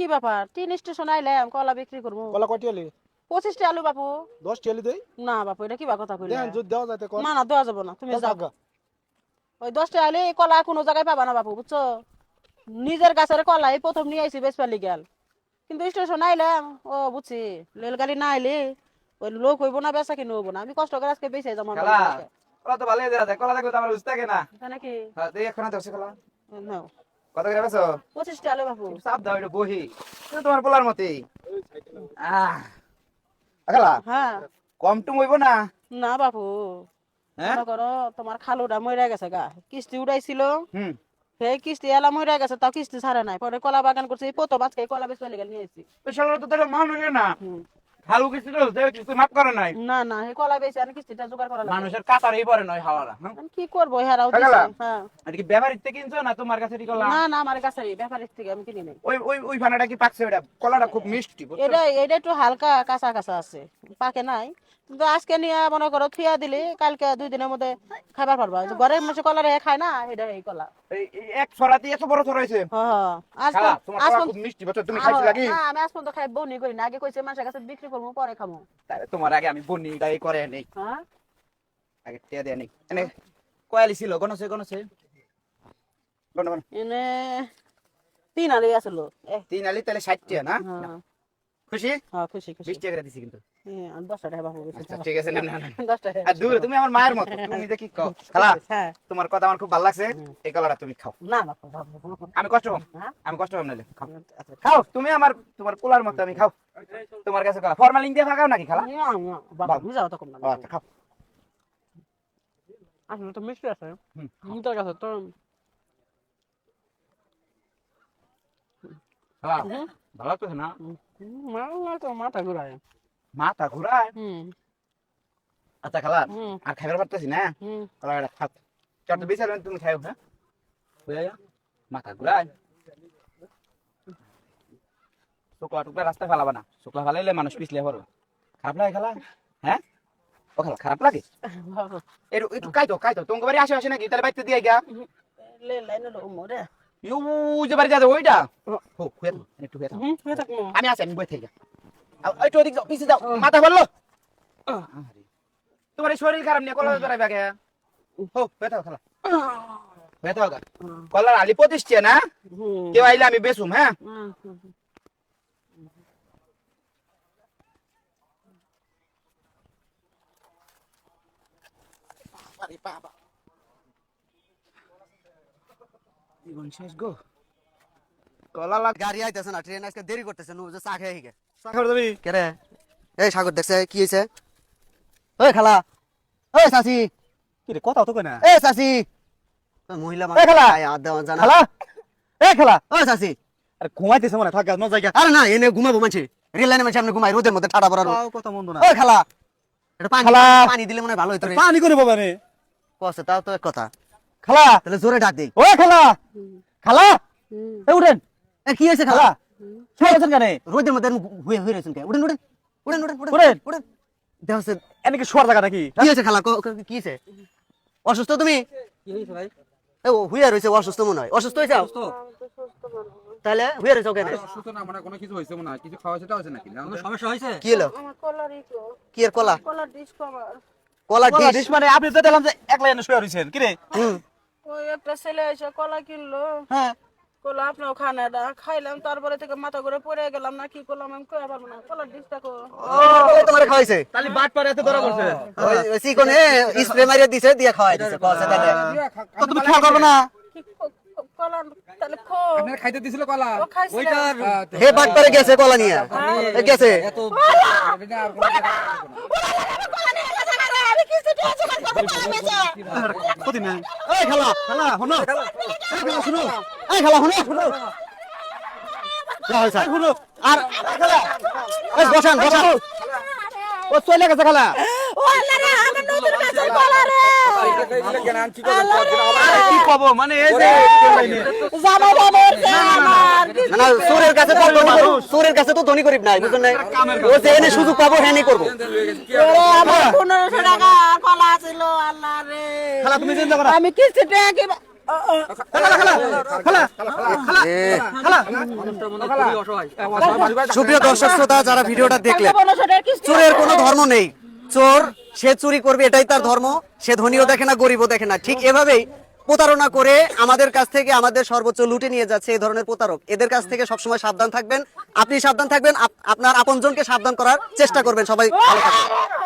কি ব্যাপার 3 স্টেশন আইলাম কলা বিক্রি করবো কলা কয়টি আলি 25টা আলু বাপু 10টি আলি দেই না বাপু এটা কি বা কথা কইলে দেন যদি দেওয়া যাইতে কোন না না দেওয়া যাবে না তুমি যাও টাকা ওই 10টা আলু এই কলা কোনো জায়গায় পাবা না বাপু বুঝছো নিজের গাছের কলা এই প্রথম নিয়ে আইছি বেচপালি গেল কিন্তু স্টেশন আইলাম ও বুঝছি রেলগাড়ি না আইলে ওই লোক হইব না বেচা কিনে হইব না আমি কষ্ট করে আজকে বেচে যাবো কলা কলা তো ভালোই দেয়া যায় কলা দেখলে তো আমার বুঝতে থাকে না নাকি হ্যাঁ তুই এখন ধরছে কলা নাও কত করে বেছো 25টা আলু বাপু সাপ দাও এটা বহি এটা তোমার পোলার মতই কলা হ্যাঁ কম টুম হইব না না বাপু হ্যাঁ মনে করো তোমার খালুটা মরে গেছে গা কিস্তি উড়াইছিল হুম সেই কিস্তি এলা মরে গেছে তাও কিস্তি ছাড়ে নাই পরে কলা বাগান করছে এই প্রথম আজকে কলা বেশ চলে গেল নিয়েছি পেশালো তো তোর মানুষ না খালু কিছু কিছু মাপ করে নাই না না এই কলা বেশি আর কিস্তিটা জোগাড় করা লাগবে মানুষের কাতারই পরে নয় হাওয়ারা আমি কি করবো হেরাও টাকা দিছে লাগ? হ্যাঁ আর কি ব্যবহারিতে কিনছো না তোমার কাছে কলা না না আমার কাছে ব্যাপারের থেকে আমি কিনি নাই ওই ওই ওই ফানাটা কি পাকছে ওটা কলাটা খুব মিষ্টি বুঝছো? এটা এটা একটু হালকা কাঁচা কাঁচা আছে পাকে নাই কিন্তু আজকে নিয়ে মনে করো থুয়া দিলে কালকে 2 দিনের মধ্যে খাবার পারবা ঘরের মানুষ কলা রে খায় না এটা এই কলা এই এক ছড়াতে এত বড় ছড়া হয়েছে হ্যাঁ আজ খালা তোমার আজ কলা খুব মিষ্টি বুঝছো তুমি খাইছো লাগি না আমি আজ পর্যন্ত খাই বনি করি না আগে কইছে মানুষের কাছে বিক্রি করবো পরে খাবো তাহলে তোমার আগে আমি বনি গাই করে নেই হ্যাঁ আগে টিয়া দেয়া নেই এনে কয়ালি ছিল গণছে গণছে গণ গণ এনে 3 আলি আসল 3 আলি তাহলে 60 টাকা না হ্যাঁ খুশি হ্যাঁ খুশি খুশি 20 টাকা করে দিছি কিন্তু হ্যাঁ 10 টাকা বাবু আচ্ছা ঠিক আছে না না না 10 টাকা আর দূর তুমি আমার মায়ের মতো তুমি দেখি কও খালা হ্যাঁ তোমার কথা আমার খুব ভালো লাগছে এই কলাটা তুমি খাও না বাবু বাবু আমি কষ্ট পাবো হ্যাঁ আমি কষ্ট পাবো নালে খাও আচ্ছা খাও তুমি আমার তোমার পোলার মতো আমি খাও তোমার কাছে কলা ফরমালিন দিয়ে খাও নাকি খালা না না বাবু তুমি যাও তো কম না আচ্ছা খাও আসলে তো মিষ্টি আছে হুম। তোর কাছে তো খালা ভালো লাগতেছে না মালা তো মাথা ঘুরায় মাথা ঘুরায় হুম আচ্ছা খালা হুম আর খাইবার পারতেছি না হুম কলাটা খাও চারটে বেশি আর তুমি খাও হ্যাঁ বুঝা যা মাথা ঘুরায় শুকলা টুকলা রাস্তায় ফেলাবা না শুকলা ফেলাইলে মানুষ পিছলে পড়বে খারাপ লাগে খালা হ্যাঁ ও খালা খারাপ লাগে বাবু একটু একটু কাইতো তোমার বাড়ি আসে নাকি তাহলে বাইতে দিয়ে গিয়া লে লাইন লো মোরে ইউ যে বাড়ি যাবে ওইটা হো হুয়ে থাক, একটু হুয়ে থাক। হুম হয়ে থাকো আমি আছি আমি বই থেকে একটু ওদিক যাও পিছিয়ে যাও মাথা বললো তোমার এই শরীর খারাপ নিয়ে কলা ধরাই বাগে হো হুয়ে থাকো খালা হুয়ে থাকো কলার আলি 25 টাকা না হুম কেউ আইলে আমি বেচুম হ্যাঁ আরে বাবা জীবন শেষ গো কলা লাগ গাড়ি আইতেছে না ট্রেন আজকে দেরি করতেছে নু যে চা খেয়ে হিগে সাগর দেবী কে রে এই সাগর দেখছে কি হইছে ওই খালা ওই সাসি কি রে কথা তো কই না এই সাসি ওই মহিলা এই খালা! আর দেওয়া জানা খালা এ খালা ওই সাসি আরে ঘুমাইতেছে মনে থাক ন জায়গা আরে না এনে ঘুমাবো মানছি রেল লাইনে মানছি আপনি ঘুমাই রোদের মধ্যে ঠাডা পড়ার তাও কথা মন্দ না ওই খালা এটা পানি খালা! পানি দিলে মনে হয় ভালো হইতো রে পানি করে বাবা রে কষ্ট তাও তো এক কথা খালা তাহলে জোরে ডাক দেই ও খালা খালা এ উঠেন এ কি হইছে খালা শুয়ে আছেন কেন রোদের মধ্যে হুয়ে হুয়ে রয়েছেন কে উঠেন উঠেন উঠেন উঠেন উঠেন। উঠেন দেখছে এনে কি শোয়ার জায়গা নাকি কি হয়েছে খালা কি হয়েছে অসুস্থ তুমি ভাই এ ও হুইয়া রয়েছে অসুস্থ মনে হয় অসুস্থ হয়েছে তাহলে হুইয়া রয়েছে কেন সুস্থ না মানে কোনো কিছু হয়েছে মনে হয় কিছু খাওয়া সেটা হয়েছে নাকি কোনো সমস্যা হয়েছে কি হলো আমার কলার ইকো কি এর কলা কলার ডিশ কভার কলা কলা ডিশ ডিশ মানে আপনি তো দেখলাম যে একলা এনে শুয়ে রইছেন কি রে হুম ওই একটা ছেলে এসে কলা কিনলো হ্যাঁ কলা আপনার খানাটা খাইলাম তারপরে থেকে মাথা করে পড়ে গেলাম না কি করলাম আমি কয়ে পারবো না কলার ডিশটা কো ও তোমার খাওয়াইছে তাহলে বাট পারে এত ধরা পড়ছে ওই সিকনে স্প্রে মারিয়ে দিছে দিয়ে খাওয়াই দিছে কলসে তাহলে তো তুমি খেয়াল করবে না কি কলা তাহলে খো আপনার খাইতে দিছিল কলা ও খাইছিলাম হে বাট পারে গেছে কলা নিয়ে এ গেছে এত কত না এই খালা খালা হনো এই খালা শুনো এই খালা শুনো যা হইছে শুনো আর খালা এই বসান বসান ও চলে গেছে খালা ও আল্লাহ রে আমার নতুন কাছে কলা রে আরে কি কব মানে এই যে জামাই বাবুরছে আমার না না সুরের কাছে তো ধনী করিব সুরের কাছে তো ধনী করিব নাই বুঝছেন নাই ও যে এনে সুযোগ পাবো হেনি করব ওরে আমার 1500 টাকা কলা ছিল আল্লাহ রে খালা তুমি চিন্তা করো আমি কিস্তি টাকা কি সুপ্রিয় দর্শক শ্রোতা যারা ভিডিওটা দেখলেন, বনসরের কিস্তি চোরের আছে। কোনো ধর্ম নেই। চোর সে চুরি করবে, এটাই তার ধর্ম। সে ধনীও দেখে না, গরিবও দেখে না। ঠিক এভাবেই প্রতারণা করে আমাদের কাছ থেকে আমাদের সর্বোচ্চ লুটে নিয়ে যাচ্ছে এই ধরনের প্রতারক। এদের কাছ থেকে সবসময় সাবধান থাকবেন। আপনি সাবধান থাকবেন, আপনার আপনজনকে সাবধান করার চেষ্টা করবেন। সবাই ভালো থাকবেন।